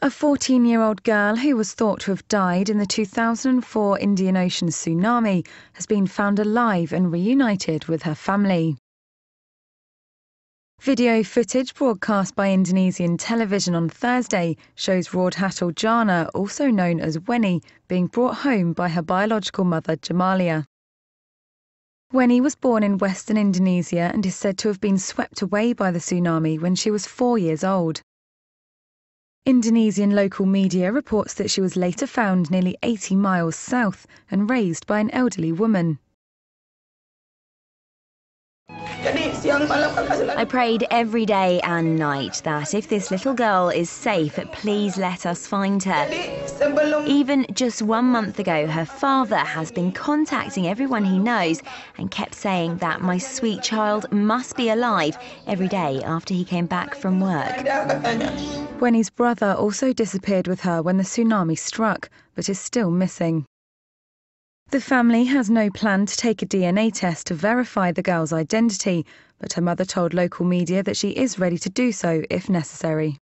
A 14-year-old girl who was thought to have died in the 2004 Indian Ocean tsunami has been found alive and reunited with her family. Video footage broadcast by Indonesian television on Thursday shows Rodhatul Jana, also known as Weni, being brought home by her biological mother Jamalia. Weni was born in western Indonesia and is said to have been swept away by the tsunami when she was 4 years old. Indonesian local media reports that she was later found nearly 80 miles south and raised by an elderly woman. I prayed every day and night that if this little girl is safe, please let us find her. Even just 1 month ago, her father has been contacting everyone he knows and kept saying that my sweet child must be alive every day after he came back from work. Weni's brother also disappeared with her when the tsunami struck, but is still missing. The family has no plan to take a DNA test to verify the girl's identity, but her mother told local media that she is ready to do so if necessary.